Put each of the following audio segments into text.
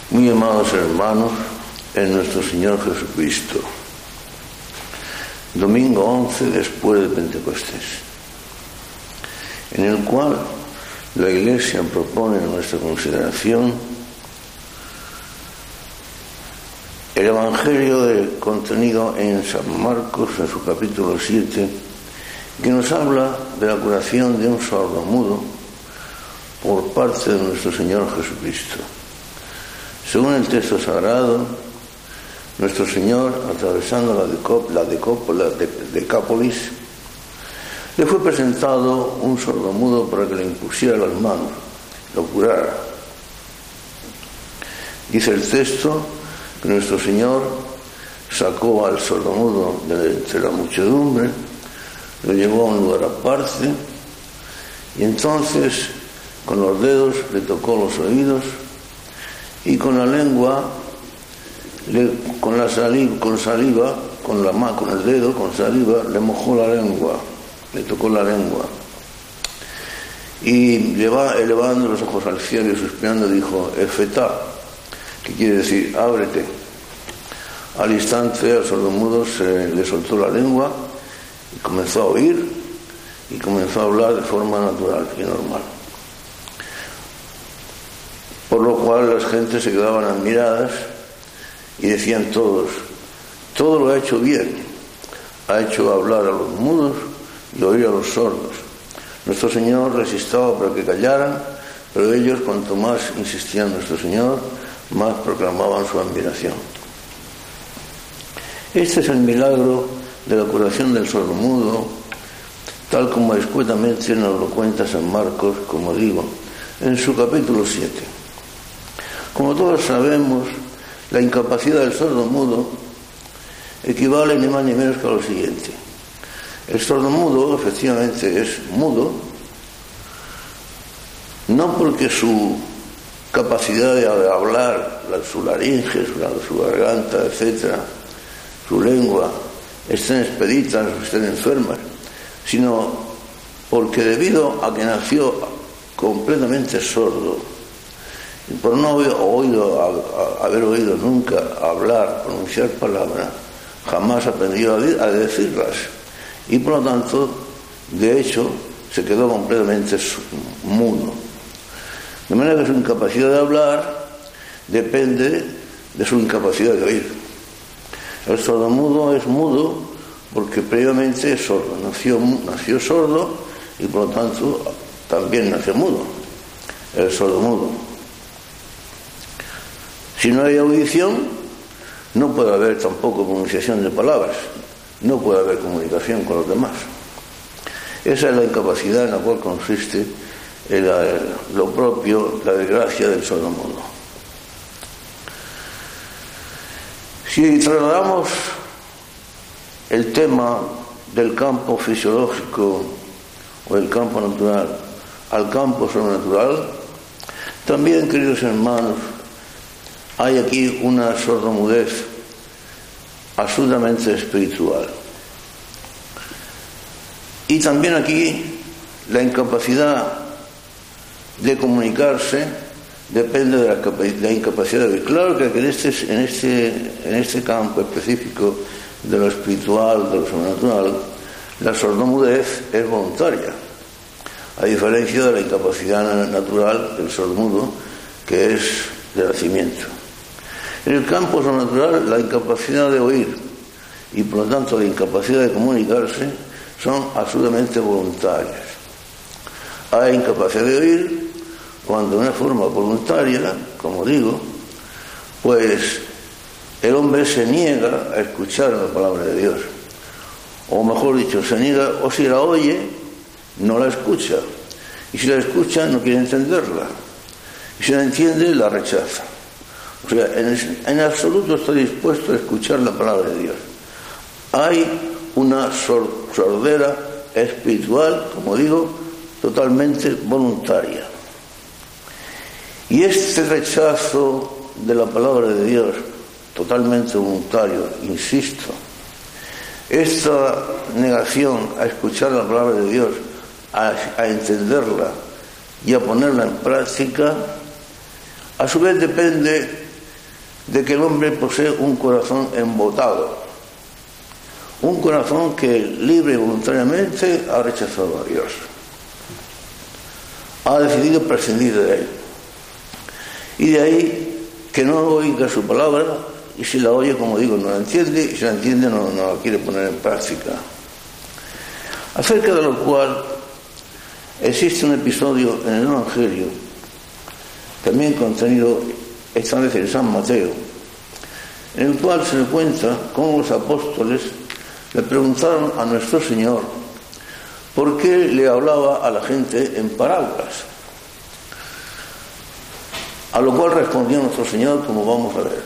Muy amados hermanos en nuestro Señor Jesucristo, domingo 11 después de Pentecostés, en el cual la Iglesia propone a nuestra consideración el Evangelio contenido en San Marcos, en su capítulo 7, que nos habla de la curación de un sordomudo por parte de nuestro Señor Jesucristo. Según el texto sagrado, nuestro Señor, atravesando la Decápolis, le fue presentado un sordomudo para que le impusiera las manos, lo curara. Dice el texto que nuestro Señor sacó al sordomudo de entre la muchedumbre, lo llevó a un lugar aparte y entonces con los dedos le tocó los oídos y con la lengua, con el dedo, con saliva, le mojó la lengua, le tocó la lengua. Y elevando los ojos al cielo y suspirando dijo, Efetá, que quiere decir, ábrete. Al instante al sordomudo se le soltó la lengua y comenzó a oír y comenzó a hablar de forma natural y normal. Por lo cual las gentes se quedaban admiradas y decían todos, todo lo ha hecho bien, ha hecho hablar a los mudos y oír a los sordos. Nuestro Señor resistaba para que callaran, pero ellos, cuanto más insistía nuestro Señor, más proclamaban su admiración. Este es el milagro de la curación del sordomudo, tal como escuetamente nos lo cuenta San Marcos, como digo, en su capítulo 7. Como todos sabemos, la incapacidad del sordomudo equivale ni más ni menos que a lo siguiente. El sordomudo efectivamente es mudo, no porque su capacidad de hablar, su laringe, su garganta, etcétera, su lengua, estén expeditas o estén enfermas, sino porque debido a que nació completamente sordo, y por no haber oído nunca hablar, pronunciar palabras, jamás aprendió a decirlas. Y por lo tanto, de hecho, se quedó completamente mudo. De manera que su incapacidad de hablar depende de su incapacidad de oír. El sordomudo es mudo porque previamente es sordo. Nació sordo y por lo tanto también nació mudo. El sordomudo. Si no hay audición, no puede haber tampoco pronunciación de palabras, no puede haber comunicación con los demás. Esa es la incapacidad en la cual consiste lo propio, la desgracia del sordomudo. Si trasladamos el tema del campo fisiológico o del campo natural al campo sobrenatural, también, queridos hermanos, hay aquí una sordomudez absolutamente espiritual. Y también aquí la incapacidad de comunicarse depende de la incapacidad de oír. Claro que en este campo específico de lo espiritual, de lo sobrenatural, la sordomudez es voluntaria, a diferencia de la incapacidad natural del sordomudo, que es de nacimiento. En el campo sobrenatural, la incapacidad de oír y por lo tanto la incapacidad de comunicarse son absolutamente voluntarias. Hay incapacidad de oír cuando de una forma voluntaria, como digo, pues el hombre se niega a escuchar la palabra de Dios. O mejor dicho, se niega, o si la oye, no la escucha. Y si la escucha, no quiere entenderla. Y si la entiende, la rechaza. O sea, en absoluto está dispuesto a escuchar la palabra de Dios. Hay una sordera espiritual, como digo, totalmente voluntaria. Y este rechazo de la palabra de Dios, totalmente voluntario, insisto, esta negación a escuchar la palabra de Dios, a entenderla y a ponerla en práctica, a su vez depende de que el hombre posee un corazón embotado, un corazón que libre y voluntariamente ha rechazado a Dios, ha decidido prescindir de él, y de ahí que no oiga su palabra, y si la oye, como digo, no la entiende, y si la entiende no la quiere poner en práctica. Acerca de lo cual existe un episodio en el Evangelio, también contenido esta vez en San Mateo, en el cual se le cuenta cómo los apóstoles le preguntaron a nuestro Señor por qué le hablaba a la gente en parábolas. A lo cual respondió nuestro Señor, como vamos a ver.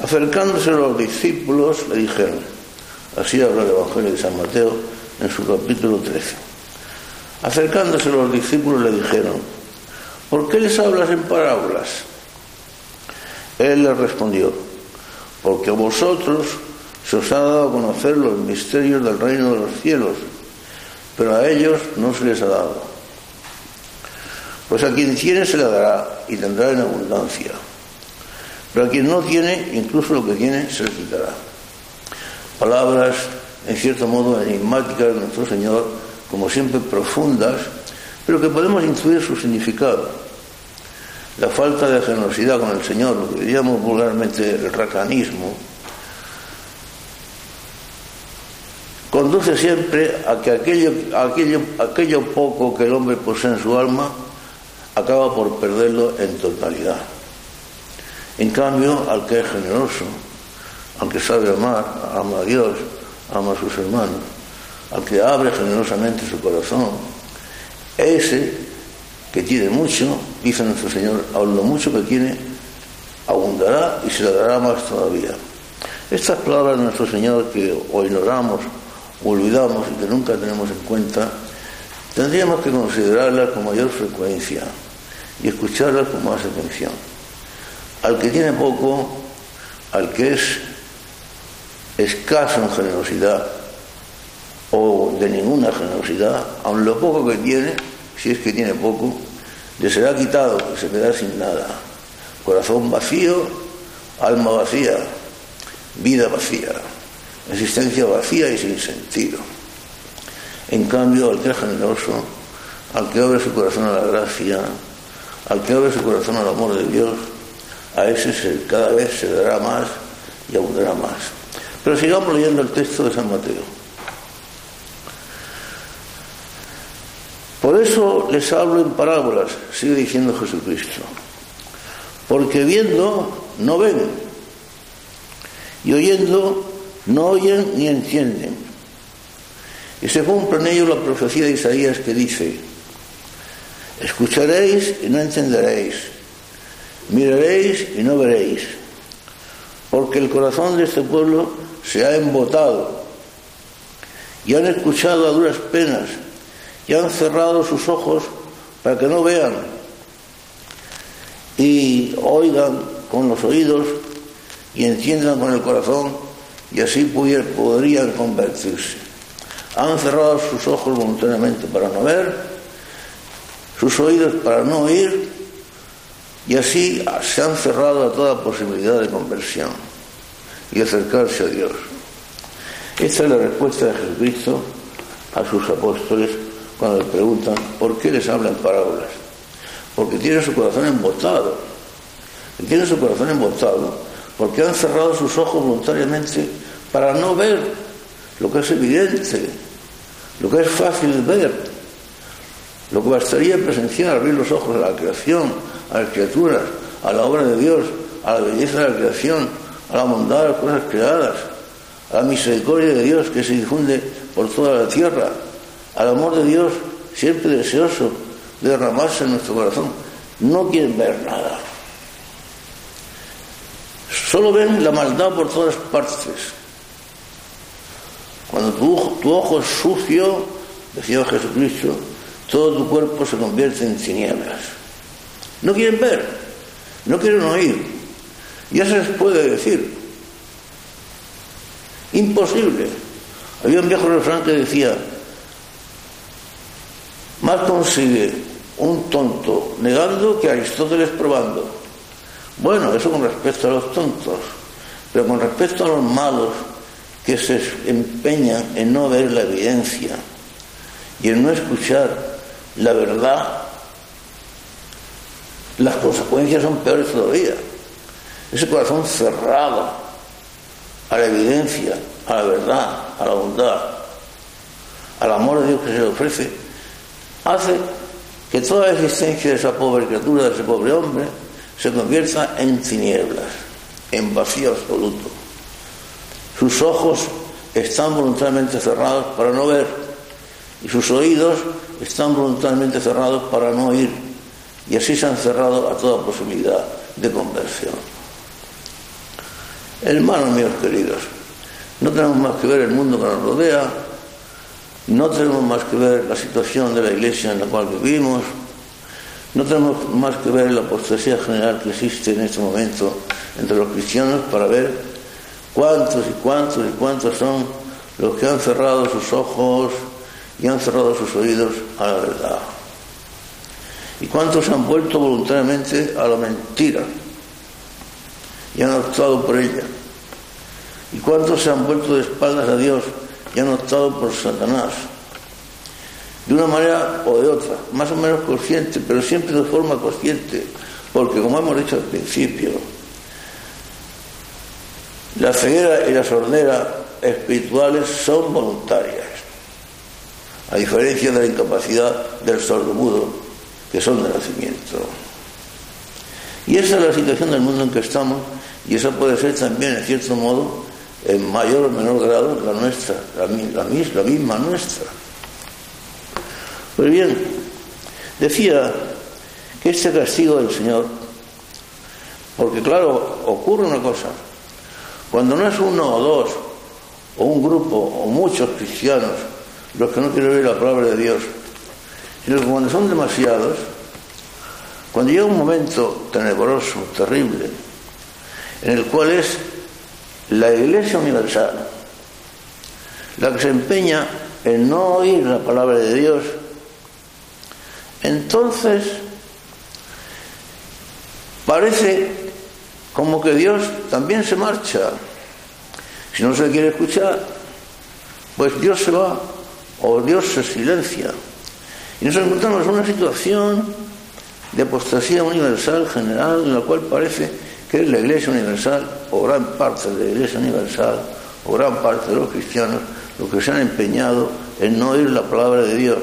Acercándose a los discípulos, le dijeron, así habla el Evangelio de San Mateo en su capítulo 13. Acercándose a los discípulos le dijeron, ¿por qué les hablas en parábolas? Él les respondió, porque a vosotros se os ha dado a conocer los misterios del reino de los cielos, pero a ellos no se les ha dado. Pues a quien tiene se le dará y tendrá en abundancia, pero a quien no tiene, incluso lo que tiene se le quitará. Palabras en cierto modo enigmáticas de nuestro Señor, como siempre profundas, pero que podemos intuir su significado. La falta de generosidad con el Señor, lo que diríamos vulgarmente el racanismo, conduce siempre a que aquello poco que el hombre posee en su alma acaba por perderlo en totalidad. En cambio, al que es generoso, al que sabe amar, ama a Dios, ama a sus hermanos, al que abre generosamente su corazón, ese que tiene mucho, dice nuestro Señor, aun lo mucho que tiene, abundará y se le dará más todavía. Estas palabras de nuestro Señor que o ignoramos o olvidamos y que nunca tenemos en cuenta, tendríamos que considerarlas con mayor frecuencia y escucharlas con más atención. Al que tiene poco, al que es escaso en generosidad o de ninguna generosidad, aun lo poco que tiene, si es que tiene poco, le será quitado y se quedará sin nada. Corazón vacío, alma vacía, vida vacía, existencia vacía y sin sentido. En cambio, al que es generoso, al que abre su corazón a la gracia, al que abre su corazón al amor de Dios, a ese cada vez se dará más y abundará más. Pero sigamos leyendo el texto de San Mateo. Por eso les hablo en parábolas, sigue diciendo Jesucristo, porque viendo no ven, y oyendo no oyen ni entienden. Y se cumple en ello la profecía de Isaías que dice, escucharéis y no entenderéis, miraréis y no veréis, porque el corazón de este pueblo se ha embotado, y han escuchado a duras penas, y han cerrado sus ojos para que no vean, y oigan con los oídos, y entiendan con el corazón, y así podrían convertirse. Han cerrado sus ojos voluntariamente para no ver, sus oídos para no oír, y así se han cerrado a toda posibilidad de conversión y acercarse a Dios. Esta es la respuesta de Jesucristo a sus apóstoles cuando le preguntan por qué les hablan parábolas. Porque tiene su corazón embotado. Y tiene su corazón embotado porque han cerrado sus ojos voluntariamente para no ver lo que es evidente, lo que es fácil de ver, lo que bastaría presenciar, abrir los ojos a la creación, a las criaturas, a la obra de Dios, a la belleza de la creación, a la bondad de las cosas creadas, a la misericordia de Dios que se difunde por toda la tierra, al amor de Dios siempre deseoso de derramarse en nuestro corazón. No quieren ver nada. Solo ven la maldad por todas partes. Cuando tu ojo es sucio, decía Jesucristo, todo tu cuerpo se convierte en tinieblas. No quieren ver, no quieren oír. Ya se les puede decir. Imposible. Había un viejo refrán que decía, más consigue un tonto negando que Aristóteles probando. Bueno, eso con respecto a los tontos, pero con respecto a los malos que se empeñan en no ver la evidencia y en no escuchar la verdad, las consecuencias son peores todavía. Ese corazón cerrado a la evidencia, a la verdad, a la bondad, al amor de Dios que se le ofrece, hace que toda la existencia de esa pobre criatura, de ese pobre hombre, se convierta en tinieblas, en vacío absoluto. Sus ojos están voluntariamente cerrados para no ver, y sus oídos están voluntariamente cerrados para no oír, y así se han cerrado a toda posibilidad de conversión. Hermanos míos queridos, no tenemos más que ver el mundo que nos rodea, no tenemos más que ver la situación de la Iglesia en la cual vivimos, no tenemos más que ver la apostasía general que existe en este momento entre los cristianos para ver cuántos y cuántos y cuántos son los que han cerrado sus ojos y han cerrado sus oídos a la verdad. Y cuántos han vuelto voluntariamente a la mentira y han optado por ella. Y cuántos se han vuelto de espaldas a Dios y han optado por Satanás. De una manera o de otra, más o menos consciente, pero siempre de forma consciente, porque como hemos dicho al principio, la ceguera y la sordera espirituales son voluntarias, a diferencia de la incapacidad del sordomudo, que son de nacimiento. Y esa es la situación del mundo en que estamos, y esa puede ser también, en cierto modo, en mayor o menor grado, la nuestra, la misma nuestra. Pues bien, decía que este castigo del Señor, porque claro, ocurre una cosa, cuando no es uno o dos, o un grupo, o muchos cristianos, los que no quieren oír la palabra de Dios, sino que cuando son demasiados, cuando llega un momento tenebroso, terrible, en el cual es la Iglesia universal la que se empeña en no oír la palabra de Dios, entonces parece como que Dios también se marcha. Si no se le quiere escuchar, pues Dios se va o Dios se silencia. Y nos encontramos en una situación de apostasía universal general, en la cual parece que es la Iglesia universal, o gran parte de la Iglesia universal, o gran parte de los cristianos, los que se han empeñado en no oír la palabra de Dios.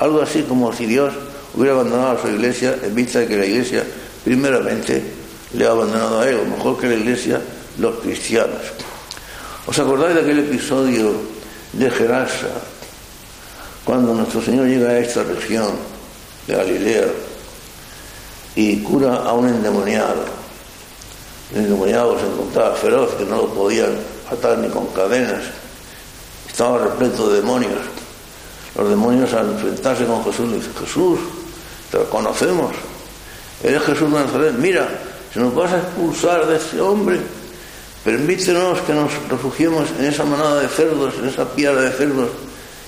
Algo así como si Dios hubiera abandonado a su Iglesia en vista de que la Iglesia primeramente le ha abandonado a él, o mejor que la Iglesia, los cristianos. ¿Os acordáis de aquel episodio de Gerasa, cuando nuestro Señor llega a esta región de Galilea y cura a un endemoniado? El endemoniado se encontraba feroz, que no lo podían atar ni con cadenas, estaba repleto de demonios. Los demonios, al enfrentarse con Jesús, le dicen: Jesús, te lo conocemos, eres Jesús de Nazaret, mira, si nos vas a expulsar de este hombre, permítenos que nos refugiemos en esa manada de cerdos, en esa piara de cerdos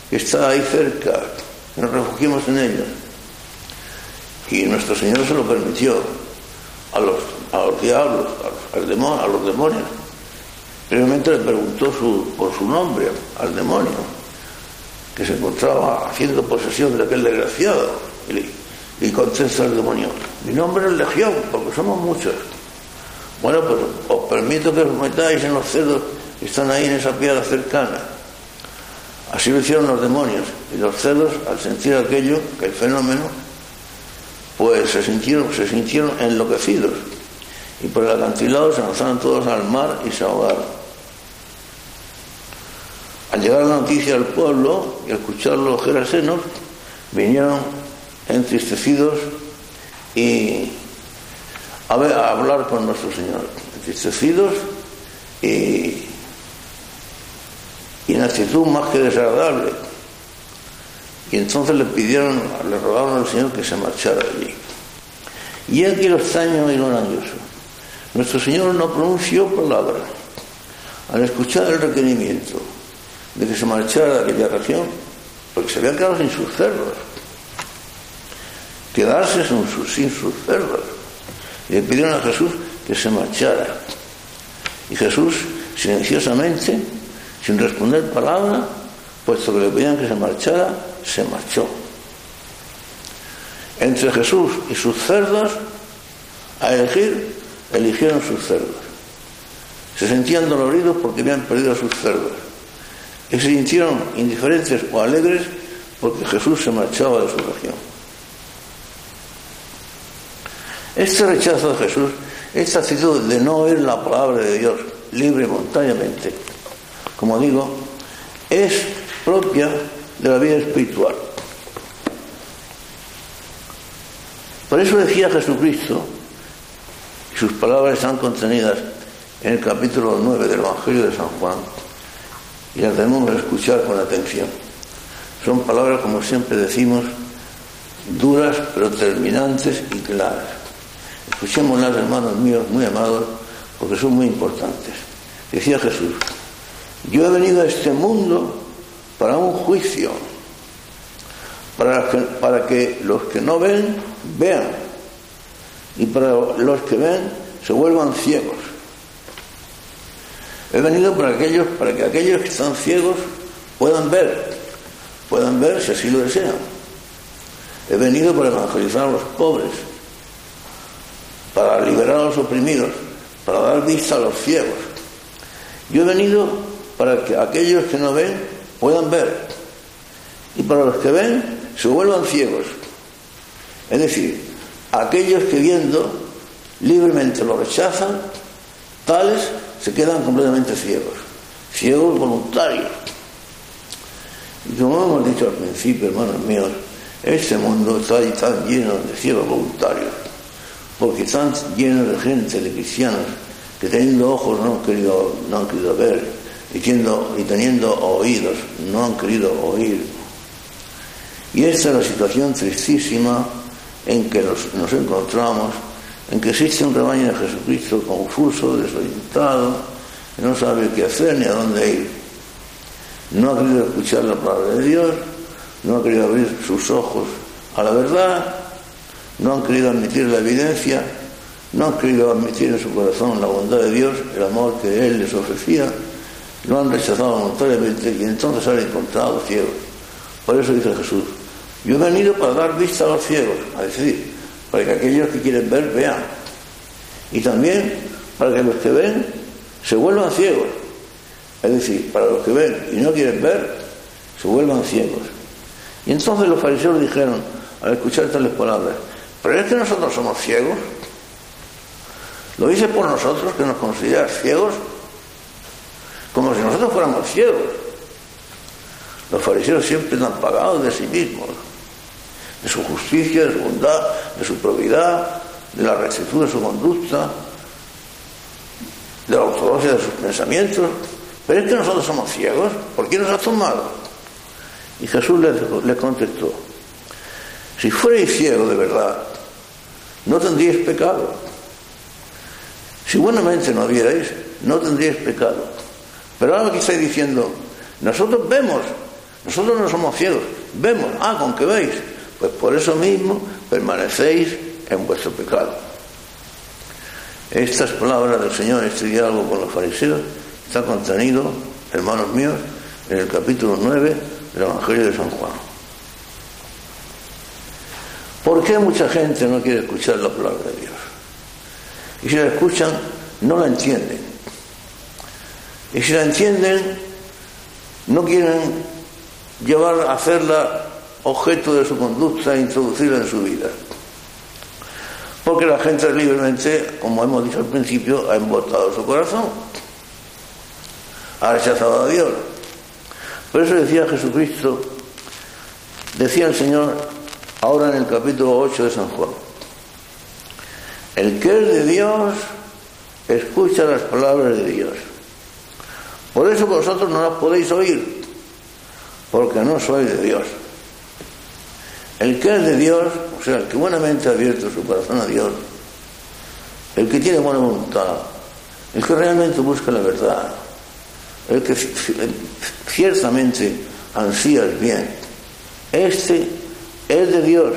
que está ahí cerca, que nos refugiemos en ella. Y nuestro Señor se lo permitió a los diablos, a los demonios. Previamente le preguntó por su nombre al demonio, que se encontraba haciendo posesión de aquel desgraciado, y contesta el demonio: mi nombre es Legión, porque somos muchos. Bueno, pues os permito que os metáis en los cerdos que están ahí en esa piedra cercana. Así lo hicieron los demonios, y los cerdos, al sentir aquello, que el fenómeno, pues se sintieron enloquecidos, y por el acantilado se lanzaron todos al mar y se ahogaron. Al llegar la noticia al pueblo y al escuchar los gerasenos, vinieron entristecidos y a hablar con nuestro Señor, entristecidos y en actitud más que desagradable. Y entonces le rogaron al Señor que se marchara allí. Y aquí lo extraño y lo grandioso: nuestro Señor no pronunció palabra. Al escuchar el requerimiento de que se marchara de aquella región, porque se habían quedado sin sus cerdos, quedarse sin sus cerdos, y le pidieron a Jesús que se marchara. Y Jesús, silenciosamente, sin responder palabra, puesto que le pedían que se marchara, se marchó. Entre Jesús y sus cerdos, a elegir, eligieron sus cerdos. Se sentían doloridos porque habían perdido a sus cerdos. Y se sintieron indiferentes o alegres porque Jesús se marchaba de su región. Este rechazo de Jesús, esta actitud de no oír la palabra de Dios libre y voluntariamente, como digo, es propia de la vida espiritual. Por eso decía Jesucristo, y sus palabras están contenidas en el capítulo 9 del Evangelio de San Juan, y las debemos escuchar con atención. Son palabras, como siempre decimos, duras pero terminantes y claras. Escuchémoslas, hermanos míos, muy amados, porque son muy importantes. Decía Jesús: yo he venido a este mundo para un juicio, para que los que no ven, vean, y para los que ven, se vuelvan ciegos. He venido para que aquellos que están ciegos puedan ver si así lo desean. He venido para evangelizar a los pobres, para liberar a los oprimidos, para dar vista a los ciegos. Yo he venido para que aquellos que no ven puedan ver, y para los que ven se vuelvan ciegos. Es decir, aquellos que viendo libremente lo rechazan, tales se quedan completamente ciegos voluntarios. Y como hemos dicho al principio, hermanos míos, este mundo está tan lleno de ciegos voluntarios, porque están llenos de gente, de cristianos, que teniendo ojos no han querido ver, y teniendo oídos no han querido oír. Y esta es la situación tristísima en que nos encontramos, en que existe un rebaño de Jesucristo confuso, desorientado, que no sabe qué hacer ni a dónde ir. No ha querido escuchar la palabra de Dios, no ha querido abrir sus ojos a la verdad, no han querido admitir la evidencia, no han querido admitir en su corazón la bondad de Dios, el amor que Él les ofrecía, lo han rechazado voluntariamente y entonces han encontrado ciegos. Por eso dice Jesús: yo he venido para dar vista a los ciegos, es decir, para que aquellos que quieren ver, vean, y también para que los que ven se vuelvan ciegos, es decir, para los que ven y no quieren ver, se vuelvan ciegos. Y entonces los fariseos dijeron, al escuchar tales palabras: ¿pero es que nosotros somos ciegos? ¿Lo dices por nosotros, que nos consideras ciegos? Como si nosotros fuéramos ciegos. Los fariseos siempre están pagados de sí mismos, de su justicia, de su bondad, de su probidad, de la rectitud de su conducta, de la ortodoxia de sus pensamientos. ¿Pero es que nosotros somos ciegos? ¿Por qué nos has tomado? Y Jesús les contestó: si fuerais ciegos de verdad, no tendríais pecado. Si buenamente no vierais, no tendríais pecado. Pero ahora que estáis diciendo: nosotros vemos, nosotros no somos ciegos, vemos. ¿Con qué veis? Pues por eso mismo permanecéis en vuestro pecado. Estas palabras del Señor, este diálogo con los fariseos, está contenido, hermanos míos, en el capítulo 9 del Evangelio de San Juan. ¿Por qué mucha gente no quiere escuchar la palabra de Dios? Y si la escuchan, no la entienden. Y si la entienden, no quieren hacerla objeto de su conducta e introducirla en su vida. Porque la gente libremente, como hemos dicho al principio, ha embotado su corazón, ha rechazado a Dios. Por eso decía Jesucristo, decía el Señor ahora en el capítulo 8 de San Juan: el que es de Dios escucha las palabras de Dios. Por eso vosotros no las podéis oír, porque no sois de Dios. El que es de Dios, o sea, el que buenamente ha abierto su corazón a Dios, el que tiene buena voluntad, el que realmente busca la verdad, el que ciertamente ansía el bien, este es de Dios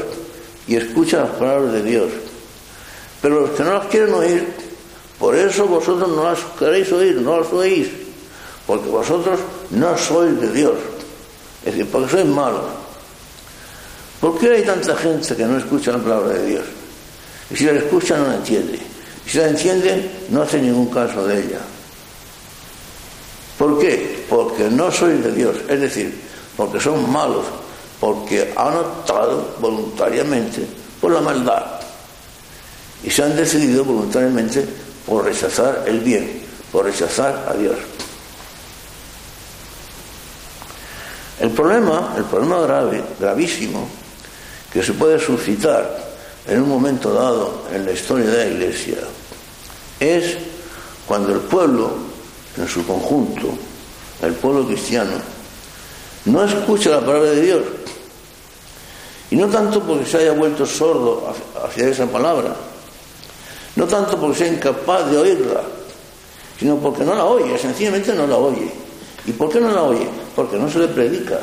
y escucha las palabras de Dios. Pero los que no las quieren oír, por eso vosotros no las queréis oír, no las oís, porque vosotros no sois de Dios, es decir, porque sois malos. ¿Por qué hay tanta gente que no escucha la palabra de Dios? Y si la escucha no la entiende, y si la entiende no hace ningún caso de ella. ¿Por qué? Porque no sois de Dios, es decir, porque son malos, porque han optado voluntariamente por la maldad y se han decidido voluntariamente por rechazar el bien, por rechazar a Dios. El problema grave, gravísimo, que se puede suscitar en un momento dado en la historia de la Iglesia es cuando el pueblo, en su conjunto, el pueblo cristiano, no escucha la palabra de Dios. Y no tanto porque se haya vuelto sordo hacia esa palabra, no tanto porque sea incapaz de oírla, sino porque no la oye, sencillamente no la oye. ¿Y por qué no la oye? Porque no se le predica.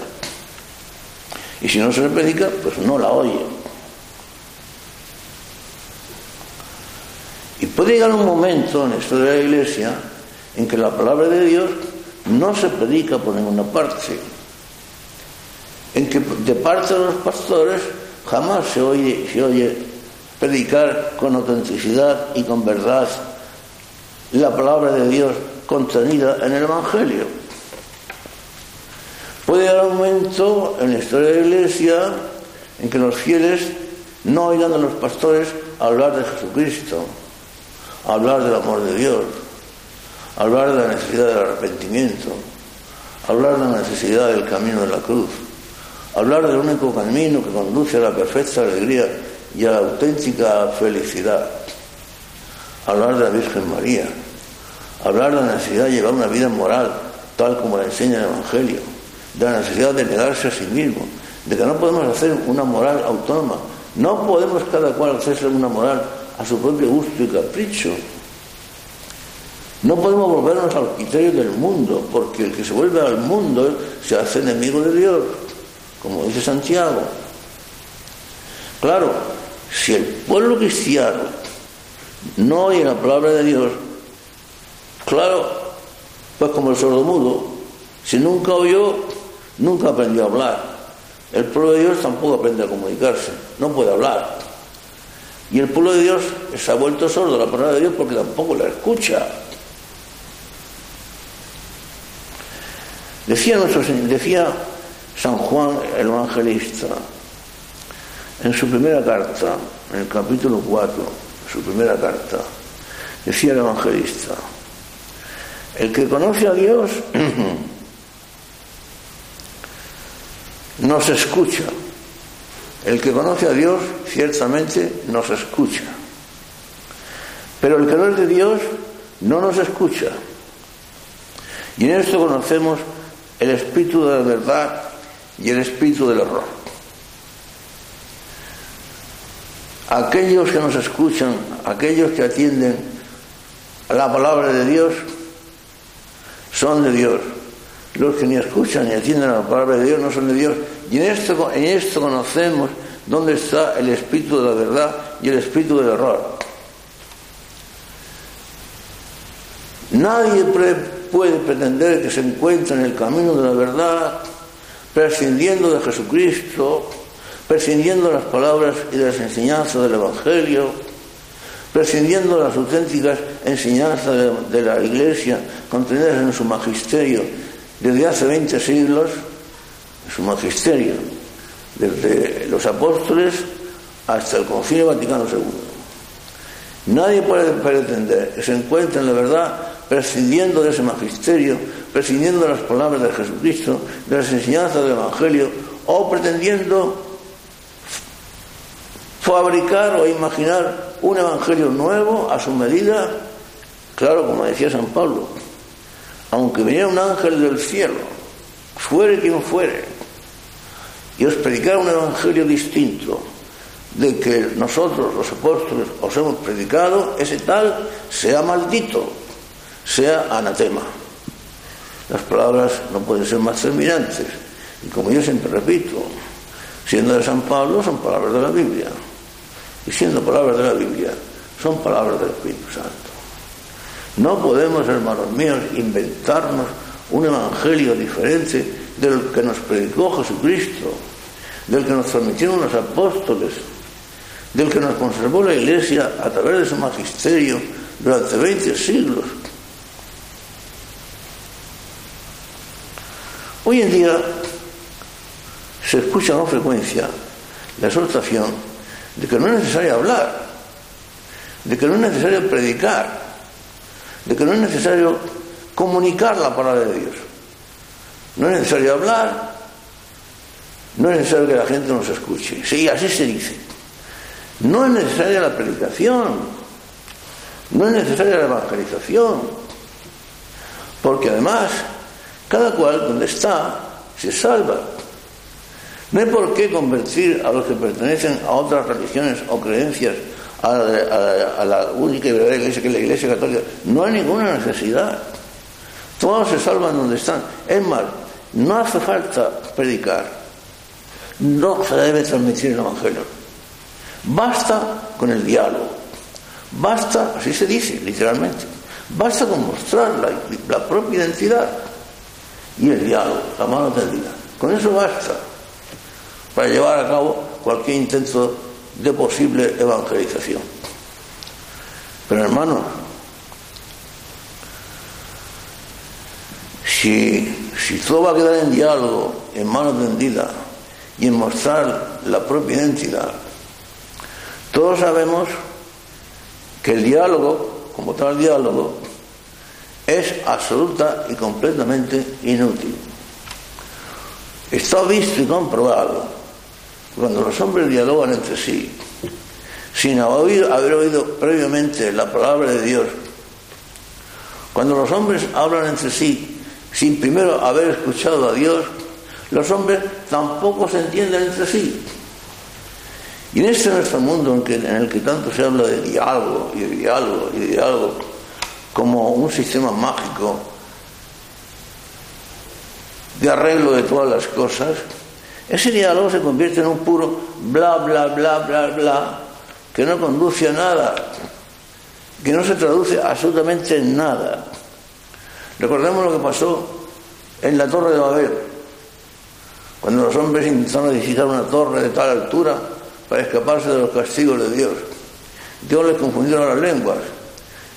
Y si no se le predica, pues no la oye. Y puede llegar un momento en la historia de la Iglesia en que la palabra de Dios no se predica por ninguna parte, en que de parte de los pastores jamás se oye predicar con autenticidad y con verdad la palabra de Dios contenida en el Evangelio. Puede haber un momento en la historia de la Iglesia en que los fieles no oigan a los pastores hablar de Jesucristo, hablar del amor de Dios, hablar de la necesidad del arrepentimiento, hablar de la necesidad del camino de la cruz, hablar del único camino que conduce a la perfecta alegría y a la auténtica felicidad, hablar de la Virgen María, hablar de la necesidad de llevar una vida moral tal como la enseña el Evangelio, de la necesidad de negarse a sí mismo, de que no podemos hacer una moral autónoma, no podemos cada cual hacerse una moral a su propio gusto y capricho. No podemos volvernos al criterio del mundo, porque el que se vuelve al mundo se hace enemigo de Dios, como dice Santiago. Claro, si el pueblo cristiano no oye la palabra de Dios, claro, pues como el sordomudo, si nunca oyó, nunca aprendió a hablar. El pueblo de Dios tampoco aprende a comunicarse, no puede hablar. Y el pueblo de Dios se ha vuelto sordo a la palabra de Dios porque tampoco la escucha. Decía San Juan el Evangelista en su primera carta, en el capítulo 4, su primera carta, decía el Evangelista: el que conoce a Dios nos escucha. El que conoce a Dios ciertamente nos escucha, pero el que no es de Dios no nos escucha. Y en esto conocemos el espíritu de la verdad y el espíritu del error. Aquellos que nos escuchan, aquellos que atienden a la palabra de Dios, son de Dios. Los que ni escuchan ni atienden a la palabra de Dios no son de Dios. Y en esto conocemos dónde está el espíritu de la verdad y el espíritu del error. Nadie puede pretender que se encuentre en el camino de la verdad prescindiendo de Jesucristo, prescindiendo de las palabras y de las enseñanzas del Evangelio, prescindiendo de las auténticas enseñanzas de la Iglesia contenidas en su magisterio desde hace 20 siglos, su magisterio, desde los apóstoles hasta el Concilio Vaticano II. Nadie puede pretender que se encuentre en la verdad prescindiendo de ese magisterio, prescindiendo de las palabras de Jesucristo, de las enseñanzas del Evangelio, o pretendiendo fabricar o imaginar un Evangelio nuevo a su medida. Claro, como decía San Pablo, aunque viniera un ángel del cielo, fuere quien fuere, y os predicara un Evangelio distinto de que nosotros, los apóstoles, os hemos predicado, ese tal sea maldito, sea anatema. Las palabras no pueden ser más terminantes, y como yo siempre repito, siendo de San Pablo, son palabras de la Biblia, y siendo palabras de la Biblia, son palabras del Espíritu Santo. No podemos, hermanos míos, inventarnos un evangelio diferente del que nos predicó Jesucristo, del que nos transmitieron los apóstoles, del que nos conservó la Iglesia a través de su magisterio durante 20 siglos. Hoy en día se escucha con frecuencia la exhortación de que no es necesario hablar, de que no es necesario predicar, de que no es necesario comunicar la palabra de Dios. No es necesario hablar, no es necesario que la gente nos escuche. Sí, así se dice. No es necesaria la predicación, no es necesaria la evangelización, porque además cada cual donde está se salva. No hay por qué convertir a los que pertenecen a otras religiones o creencias a la única y verdadera iglesia, que es la Iglesia Católica. No hay ninguna necesidad. Todos se salvan donde están. Es más, no hace falta predicar, no se debe transmitir el evangelio. Basta con el diálogo, basta, así se dice literalmente, basta con mostrar la propia identidad y el diálogo, la mano tendida. Con eso basta para llevar a cabo cualquier intento de posible evangelización. Pero hermanos, si todo va a quedar en diálogo, en mano tendida y en mostrar la propia identidad, todos sabemos que el diálogo, como tal diálogo, es absoluta y completamente inútil. Está visto y comprobado cuando los hombres dialogan entre sí, sin haber oído previamente la palabra de Dios, cuando los hombres hablan entre sí sin primero haber escuchado a Dios, los hombres tampoco se entienden entre sí. Y en este nuestro mundo en el que tanto se habla de diálogo y de diálogo y de diálogo como un sistema mágico de arreglo de todas las cosas, ese diálogo se convierte en un puro bla, bla, bla, bla, bla, que no conduce a nada, que no se traduce absolutamente en nada. Recordemos lo que pasó en la Torre de Babel, cuando los hombres intentaron edificar una torre de tal altura para escaparse de los castigos de Dios. Dios les confundieron las lenguas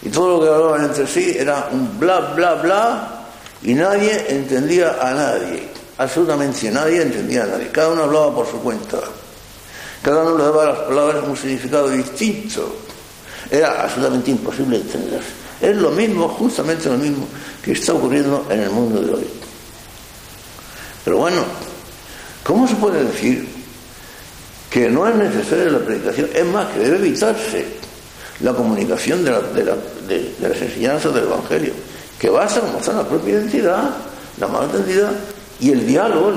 y todo lo que hablaban entre sí era un bla, bla, bla, y nadie entendía a nadie, absolutamente nadie entendía a nadie, cada uno hablaba por su cuenta, cada uno le daba a las palabras un significado distinto, era absolutamente imposible entenderse. Es lo mismo, justamente lo mismo que está ocurriendo en el mundo de hoy. Pero bueno, ¿cómo se puede decir que no es necesaria la predicación? Es más, que debe evitarse la comunicación de las enseñanzas del Evangelio, que basta con mostrar la propia identidad, la mala identidad, y el diálogo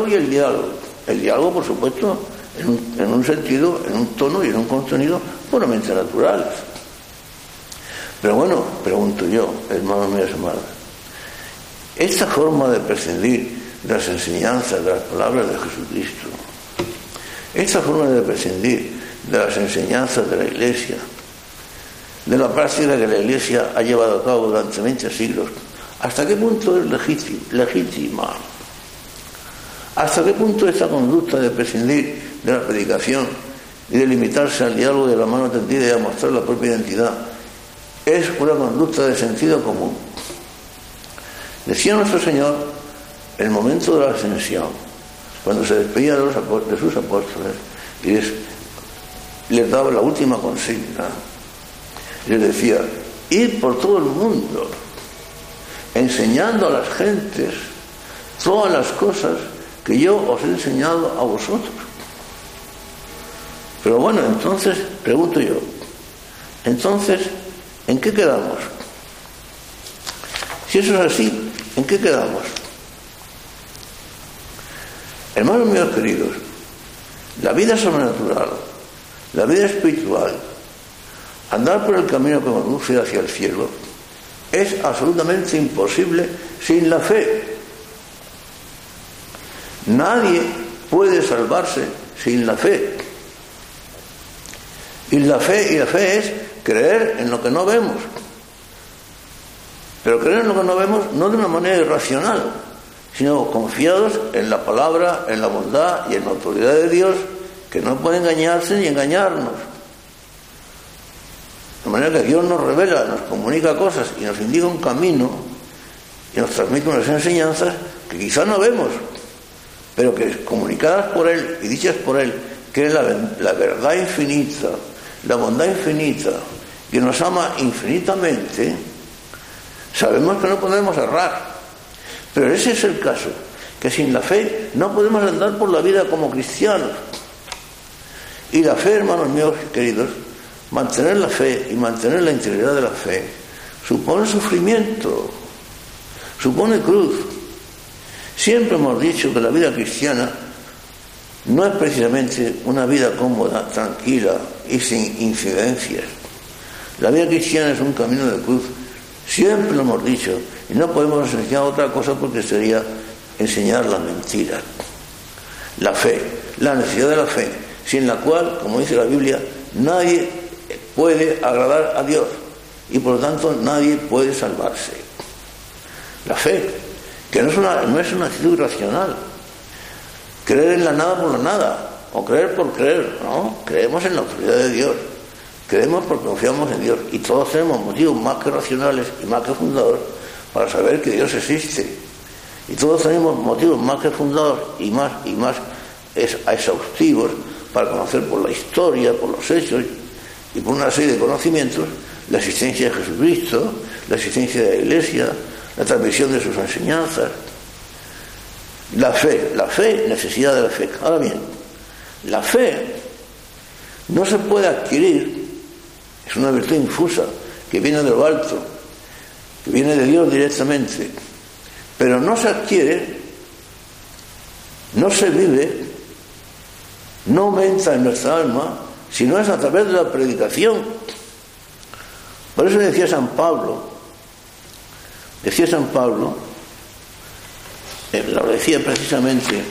y el diálogo. El diálogo, por supuesto, en un sentido, en un tono y en un contenido puramente naturales. Pero bueno, pregunto yo, hermanos míos amados, esta forma de prescindir de las enseñanzas, de las palabras de Jesucristo, esta forma de prescindir de las enseñanzas de la Iglesia, de la práctica que la Iglesia ha llevado a cabo durante 20 siglos, ¿hasta qué punto es legítima? ¿Hasta qué punto esta conducta de prescindir de la predicación y de limitarse al diálogo de la mano tendida y a mostrar la propia identidad es una conducta de sentido común? Decía nuestro Señor en el momento de la ascensión, cuando se despedía de sus apóstoles y les daba la última consigna, les decía: id por todo el mundo enseñando a las gentes todas las cosas que yo os he enseñado a vosotros. Pero bueno, entonces, pregunto yo, entonces, ¿en qué quedamos? Si eso es así, ¿en qué quedamos? Hermanos míos queridos, la vida sobrenatural, la vida espiritual, andar por el camino que conduce hacia el cielo, es absolutamente imposible sin la fe. Nadie puede salvarse sin la fe. Y la fe es creer en lo que no vemos. Pero creer en lo que no vemos no de una manera irracional, sino confiados en la palabra, en la bondad y en la autoridad de Dios, que no puede engañarse ni engañarnos. De manera que Dios nos revela, nos comunica cosas y nos indica un camino y nos transmite unas enseñanzas que quizá no vemos, pero que comunicadas por Él y dichas por Él, que es la verdad infinita, la bondad infinita, que nos ama infinitamente, sabemos que no podemos errar. Pero ese es el caso, que sin la fe no podemos andar por la vida como cristianos. Y la fe, hermanos míos queridos, mantener la fe y mantener la integridad de la fe supone sufrimiento, supone cruz. Siempre hemos dicho que la vida cristiana no es precisamente una vida cómoda, tranquila y sin incidencias. La vida cristiana es un camino de cruz. Siempre lo hemos dicho, y no podemos enseñar otra cosa porque sería enseñar la mentira. La fe, la necesidad de la fe, sin la cual, como dice la Biblia, nadie puede agradar a Dios y por lo tanto nadie puede salvarse. La fe, que no es una actitud irracional, creer en la nada por la nada, o creer por creer, no, creemos en la autoridad de Dios. Creemos porque confiamos en Dios y todos tenemos motivos más que racionales y más que fundados para saber que Dios existe. Y todos tenemos motivos más que fundados y más exhaustivos para conocer por la historia, por los hechos y por una serie de conocimientos la existencia de Jesucristo, la existencia de la Iglesia, la transmisión de sus enseñanzas. La fe, necesidad de la fe. Ahora bien, la fe no se puede adquirir. Es una virtud infusa que viene de lo alto, que viene de Dios directamente, pero no se adquiere, no se vive, no aumenta en nuestra alma, sino es a través de la predicación. Por eso decía San Pablo, lo decía precisamente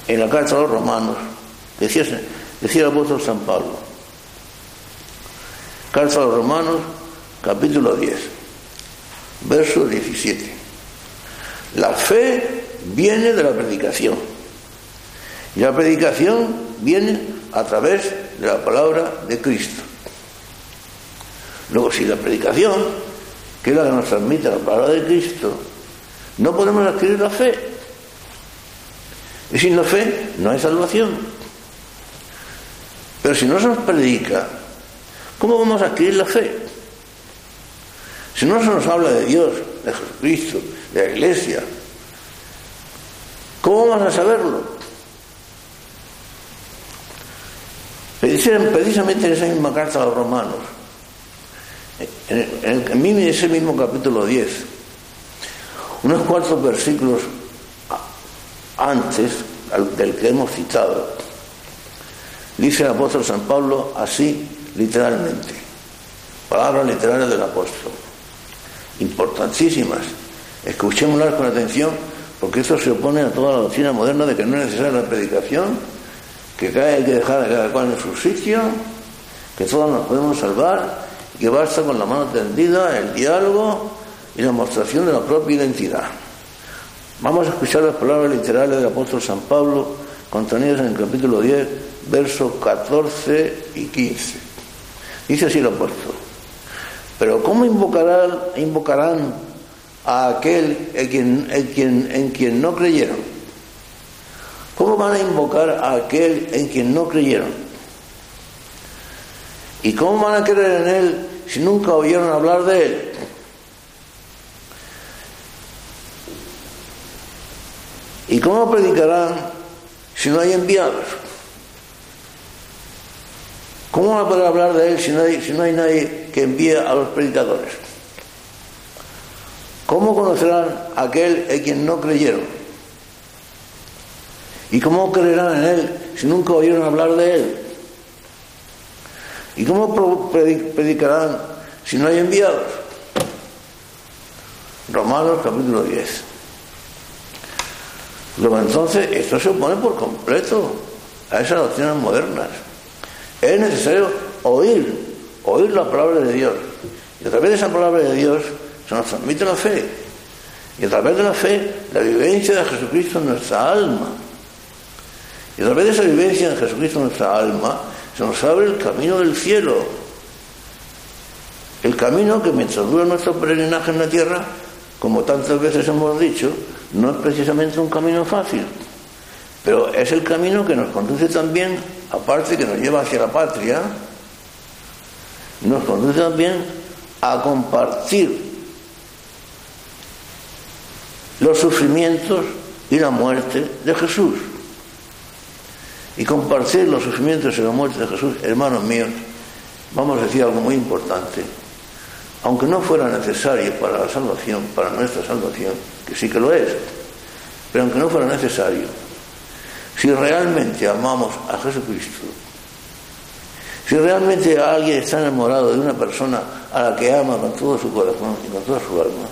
en la carta a los Romanos, decía el apóstol San Pablo. Carta a los Romanos, capítulo 10, verso 17. La fe viene de la predicación. Y la predicación viene a través de la palabra de Cristo. Luego, si la predicación, que es la que nos transmite la palabra de Cristo, no podemos adquirir la fe. Y sin la fe no hay salvación. Pero si no se nos predica, ¿cómo vamos a adquirir la fe? Si no se nos habla de Dios, de Jesucristo, de la Iglesia, ¿cómo vamos a saberlo? Precisamente en esa misma carta a los Romanos, en ese mismo capítulo 10, unos cuantos versículos antes del que hemos citado, dice el apóstol San Pablo así literalmente, palabras literarias del apóstol, importantísimas, escuchémoslas con atención, porque eso se opone a toda la doctrina moderna de que no es necesaria la predicación, que hay que dejar a cada cual en su sitio, que todos nos podemos salvar, y que basta con la mano tendida, el diálogo y la mostración de la propia identidad. Vamos a escuchar las palabras literarias del apóstol San Pablo contenidas en el capítulo 10, versos 14 y 15. Dice así el apóstol: pero ¿cómo invocarán a aquel en quien no creyeron? ¿Cómo van a invocar a aquel en quien no creyeron? ¿Y cómo van a creer en él si nunca oyeron hablar de él? ¿Y cómo predicarán si no hay enviados? ¿Cómo van a poder hablar de él si no hay nadie que envíe a los predicadores? ¿Cómo conocerán a aquel en quien no creyeron? ¿Y cómo creerán en él si nunca oyeron hablar de él? ¿Y cómo predicarán si no hay enviados? Romanos capítulo 10. Luego entonces esto se opone por completo a esas doctrinas modernas. Es necesario oír la palabra de Dios. Y a través de esa palabra de Dios se nos transmite la fe. Y a través de la fe, la vivencia de Jesucristo en nuestra alma. Y a través de esa vivencia de Jesucristo en nuestra alma, se nos abre el camino del cielo. El camino que mientras dura nuestro peregrinaje en la tierra, como tantas veces hemos dicho, no es precisamente un camino fácil. Pero es el camino que nos conduce también, aparte que nos lleva hacia la patria, nos conduce también a compartir los sufrimientos y la muerte de Jesús. Y compartir los sufrimientos y la muerte de Jesús, hermanos míos, vamos a decir algo muy importante. Aunque no fuera necesario para la salvación, para nuestra salvación, que sí que lo es, pero aunque no fuera necesario, si realmente amamos a Jesucristo, si realmente alguien está enamorado de una persona a la que ama con todo su corazón y con toda su alma,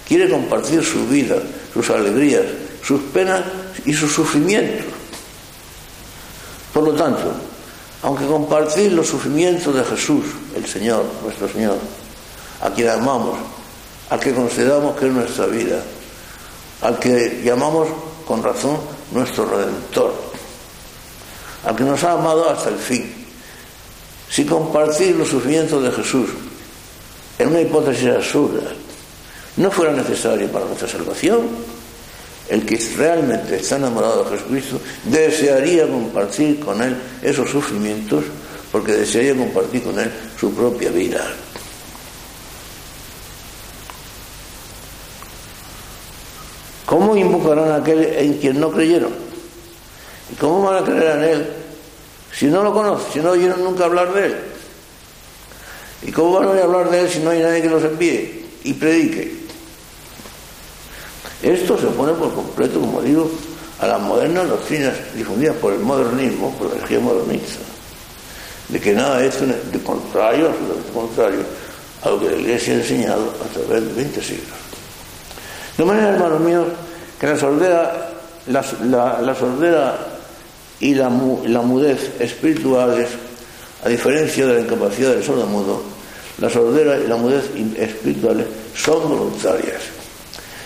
quiere compartir su vida, sus alegrías, sus penas y sus sufrimientos. Por lo tanto, aunque compartir los sufrimientos de Jesús, el Señor, nuestro Señor, a quien amamos, al que consideramos que es nuestra vida, al que llamamos con razón nuestro Redentor, al que nos ha amado hasta el fin, si compartir los sufrimientos de Jesús en una hipótesis absurda no fuera necesario para nuestra salvación, el que realmente está enamorado de Jesucristo desearía compartir con Él esos sufrimientos, porque desearía compartir con Él su propia vida. ¿Cómo invocarán a aquel en quien no creyeron? ¿Y cómo van a creer en Él si no lo conocen, si no oyeron nunca hablar de Él? ¿Y cómo van a oír hablar de Él si no hay nadie que los envíe y predique? Esto se opone por completo, como digo, a las modernas doctrinas difundidas por el modernismo, por la energía modernista, de que nada es de contrario, absolutamente contrario a lo que la Iglesia ha enseñado a través de 20 siglos. De manera, hermanos míos, que la sordera y la mudez espirituales, a diferencia de la incapacidad del sordomudo, la sordera y la mudez espirituales son voluntarias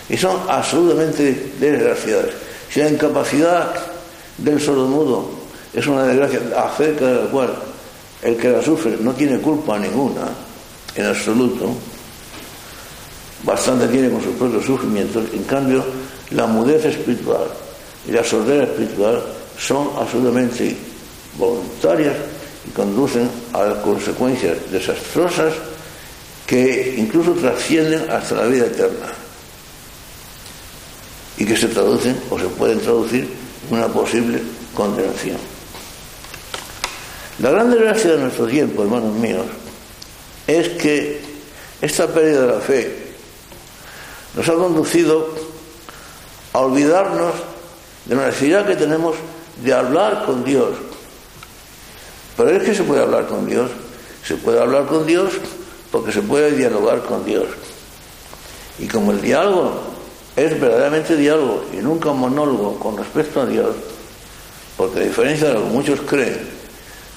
y son absolutamente desgraciadas. Si la incapacidad del sordomudo es una desgracia acerca de la cual el que la sufre no tiene culpa ninguna, en absoluto, bastante tiene con sus propios sufrimientos, en cambio la mudez espiritual y la sordera espiritual son absolutamente voluntarias y conducen a consecuencias desastrosas que incluso trascienden hasta la vida eterna y que se traducen o se pueden traducir en una posible condenación. La gran desgracia de nuestro tiempo, hermanos míos, es que esta pérdida de la fe nos ha conducido a olvidarnos de la necesidad que tenemos de hablar con Dios. Pero es que se puede hablar con Dios. Se puede hablar con Dios porque se puede dialogar con Dios. Y como el diálogo es verdaderamente diálogo y nunca monólogo con respecto a Dios, porque a diferencia de lo que muchos creen,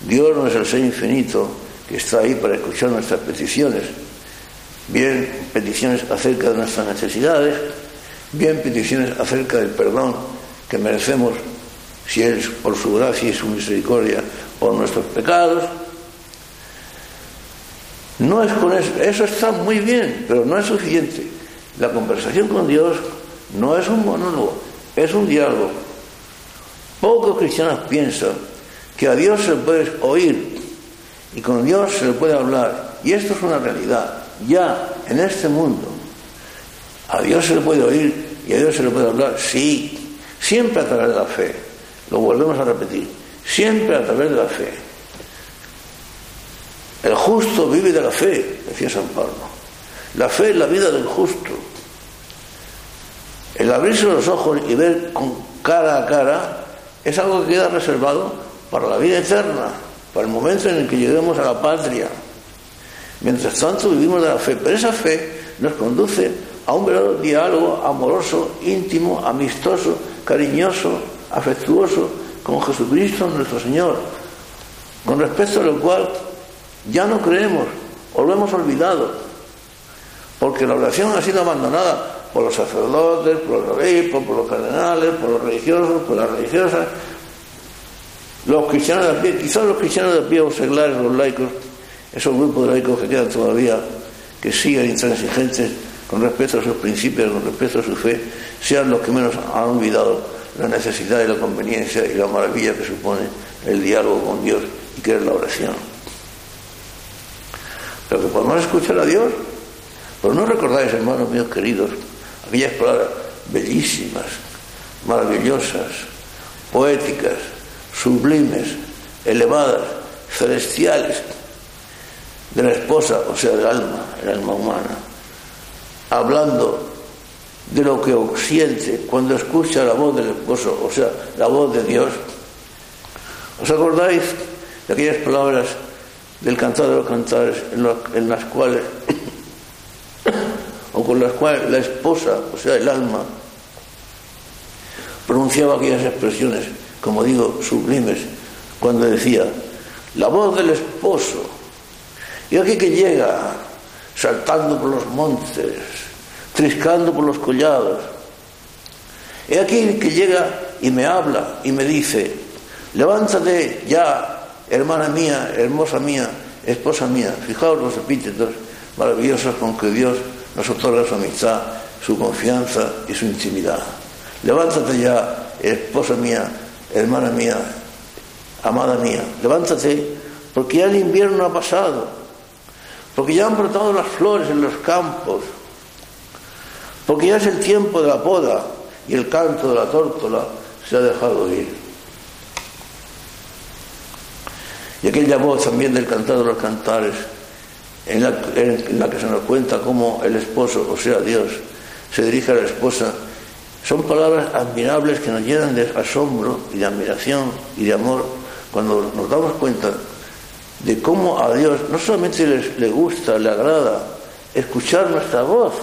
Dios no es el ser infinito que está ahí para escuchar nuestras peticiones, bien peticiones acerca de nuestras necesidades, bien peticiones acerca del perdón que merecemos, si es por su gracia y su misericordia, por nuestros pecados. No es con eso, eso está muy bien, pero no es suficiente. La conversación con Dios no es un monólogo, es un diálogo. Pocos cristianos piensan que a Dios se le puede oír y con Dios se le puede hablar, y esto es una realidad. Ya en este mundo a Dios se le puede oír y a Dios se le puede hablar, sí, siempre a través de la fe. Lo volvemos a repetir, siempre a través de la fe. El justo vive de la fe, decía San Pablo. La fe es la vida del justo. El abrirse los ojos y ver con cara a cara es algo que queda reservado para la vida eterna, para el momento en el que lleguemos a la patria. Mientras tanto vivimos de la fe, pero esa fe nos conduce a un verdadero diálogo amoroso, íntimo, amistoso, cariñoso, afectuoso con Jesucristo nuestro Señor. con respecto a lo cual ya no creemos o lo hemos olvidado, porque la oración ha sido abandonada por los sacerdotes, por los obispos, por los cardenales, por los religiosos, por las religiosas, los cristianos de a pie, quizás los cristianos de a pie, los seglares, los laicos, esos grupos de laicos que quedan todavía, que siguen intransigentes con respecto a sus principios, con respecto a su fe, sean los que menos han olvidado la necesidad y la conveniencia y la maravilla que supone el diálogo con Dios y que es la oración. Pero que podemos escuchar a Dios, pero no recordáis, hermanos míos queridos, aquellas palabras bellísimas, maravillosas, poéticas, sublimes, elevadas, celestiales, de la esposa, o sea, del alma, el alma humana, hablando de lo que siente cuando escucha la voz del esposo, o sea, la voz de Dios. ¿Os acordáis de aquellas palabras del Cantar de los Cantares en las cuales o con las cuales la esposa, o sea, el alma, pronunciaba aquellas expresiones, como digo, sublimes, cuando decía la voz del esposo, y aquí que llega saltando por los montes, triscando por los collados, y aquí que llega y me habla y me dice: levántate ya, hermana mía, hermosa mía, esposa mía. Fijaos los epítetos maravillosos con que Dios nos otorga su amistad, su confianza y su intimidad. Levántate ya, esposa mía, hermana mía, amada mía, levántate, porque ya el invierno ha pasado, porque ya han brotado las flores en los campos, porque ya es el tiempo de la poda y el canto de la tórtola se ha dejado oír. Y aquella voz también del Cantar de los Cantares, en la que se nos cuenta cómo el esposo, o sea, Dios, se dirige a la esposa, son palabras admirables que nos llenan de asombro y de admiración y de amor cuando nos damos cuenta de cómo a Dios no solamente le gusta, le agrada escuchar nuestra voz,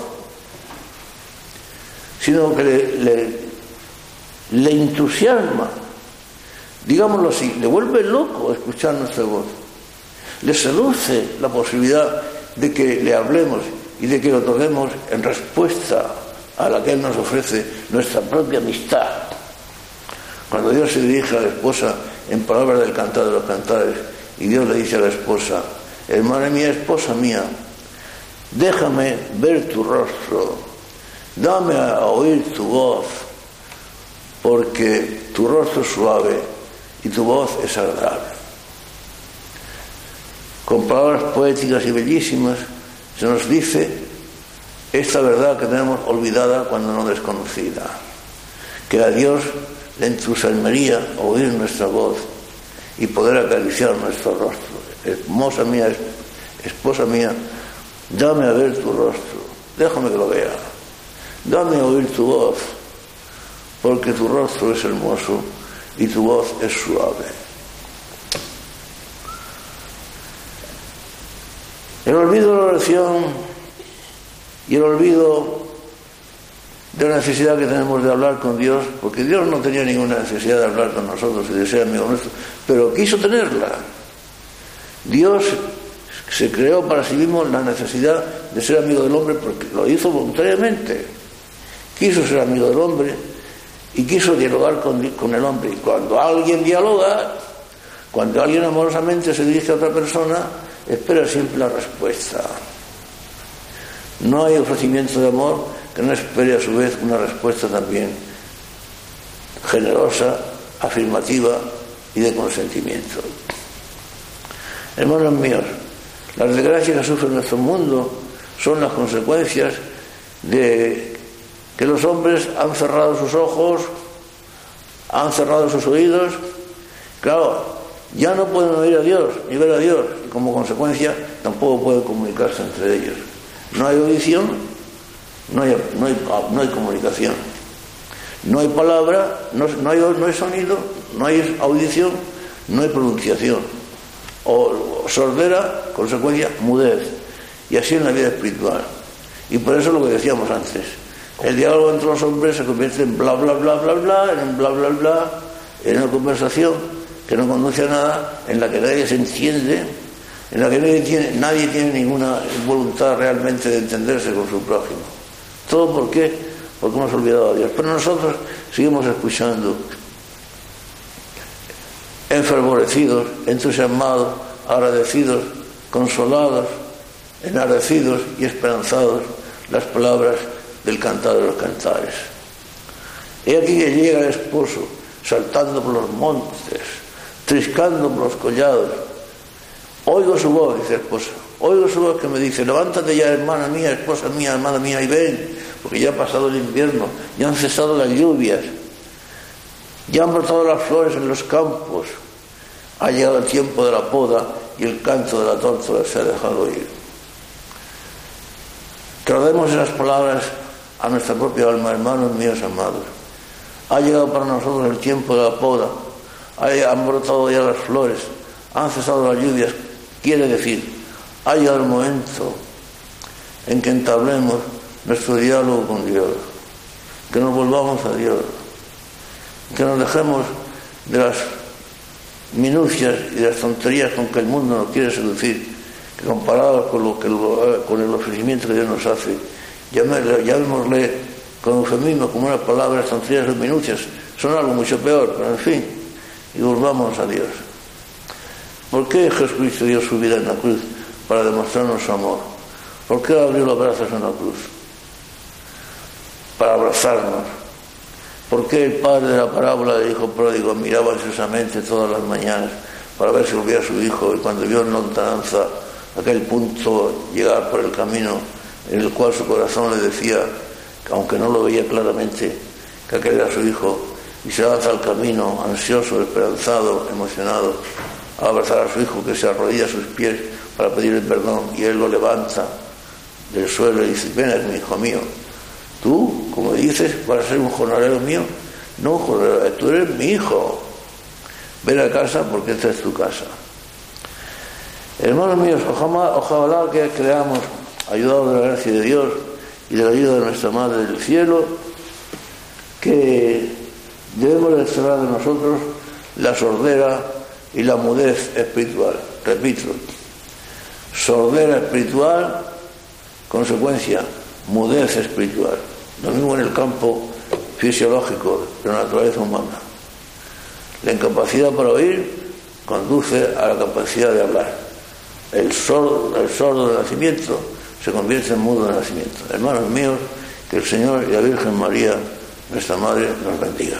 sino que le entusiasma, digámoslo así, le vuelve loco escuchar nuestra voz, le seduce la posibilidad de que le hablemos y de que le otorguemos en respuesta a la que Él nos ofrece nuestra propia amistad. Cuando Dios se dirige a la esposa en palabras del Cantar de los Cantares, y Dios le dice a la esposa: hermana mía, esposa mía, déjame ver tu rostro, dame a oír tu voz, porque tu rostro es suave y tu voz es agradable. Con palabras poéticas y bellísimas se nos dice esta verdad que tenemos olvidada cuando no desconocida, que a Dios le entusiasmaría oír nuestra voz y poder acariciar nuestro rostro. Hermosa mía, esposa mía, dame a ver tu rostro, déjame que lo vea, dame a oír tu voz, porque tu rostro es hermoso y tu voz es suave. El olvido de la oración y el olvido de la necesidad que tenemos de hablar con Dios, porque Dios no tenía ninguna necesidad de hablar con nosotros y de ser amigo nuestro, pero quiso tenerla. Dios se creó para sí mismo la necesidad de ser amigo del hombre, porque lo hizo voluntariamente. Quiso ser amigo del hombre y quiso dialogar con el hombre. Y cuando alguien dialoga, cuando alguien amorosamente se dirige a otra persona, espera siempre la respuesta. No hay ofrecimiento de amor que no espere a su vez una respuesta también generosa, afirmativa y de consentimiento. Hermanos míos, las desgracias que sufre nuestro mundo son las consecuencias de que los hombres han cerrado sus ojos, han cerrado sus oídos. Claro, ya no pueden oír a Dios ni ver a Dios, y como consecuencia tampoco pueden comunicarse entre ellos. No hay audición, no hay comunicación, no hay palabra, no hay sonido, no hay audición, no hay pronunciación, o sordera, consecuencia, mudez, y así en la vida espiritual. Y por eso lo que decíamos antes, el diálogo entre los hombres se convierte en bla bla bla bla bla, en bla bla bla, en una conversación que no conduce a nada, en la que nadie se entiende, en la que nadie tiene ninguna voluntad realmente de entenderse con su prójimo. ¿Todo por qué? Porque hemos olvidado a Dios. Pero nosotros seguimos escuchando, enfervorecidos, entusiasmados, agradecidos, consolados, enardecidos y esperanzados, las palabras del Cantar de los Cantares. He aquí que llega el esposo, saltando por los montes, triscando por los collados. Oigo su voz, dice la esposa, oigo su voz que me dice: levántate ya, hermana mía, esposa mía, hermana mía, y ven, porque ya ha pasado el invierno, ya han cesado las lluvias, ya han brotado las flores en los campos, ha llegado el tiempo de la poda y el canto de la tórtola se ha dejado oír. Traslademos esas palabras a nuestra propia alma, hermanos míos amados. Ha llegado para nosotros el tiempo de la poda, han brotado ya las flores, han cesado las lluvias. Quiere decir, ha llegado el momento en que entablemos nuestro diálogo con Dios, que nos volvamos a Dios, que nos dejemos de las minucias y de las tonterías con que el mundo nos quiere seducir, que comparados con el ofrecimiento que Dios nos hace, llamémosle con eufemismo como una palabra, las tonterías, las minucias, son algo mucho peor, pero en fin, y volvamos a Dios. ¿Por qué Jesucristo dio su vida en la cruz? Para demostrarnos su amor. ¿Por qué abrió los brazos en la cruz? Para abrazarnos. ¿Por qué el padre de la parábola del hijo pródigo miraba ansiosamente todas las mañanas para ver si volvía a su hijo, y cuando vio en lontananza aquel punto llegar por el camino en el cual su corazón le decía, aunque no lo veía claramente, que aquel era su hijo, y se avanza al camino ansioso, esperanzado, emocionado, a abrazar a su hijo, que se arrodilla a sus pies para pedirle perdón, y él lo levanta del suelo y dice: ven, es mi hijo mío, tú, como dices, vas a ser un jornalero mío. No, jornalero, tú eres mi hijo, ven a casa porque esta es tu casa. Hermanos míos, ojalá que creamos, ayudados de la gracia de Dios y de la ayuda de nuestra Madre del Cielo, que debemos de cerrar de nosotros la sordera y la mudez espiritual. Repito, sordera espiritual, consecuencia, mudez espiritual. Lo mismo en el campo fisiológico de la naturaleza humana. La incapacidad para oír conduce a la capacidad de hablar. El sordo de nacimiento se convierte en mudo de nacimiento. Hermanos míos, que el Señor y la Virgen María, nuestra Madre, nos bendiga.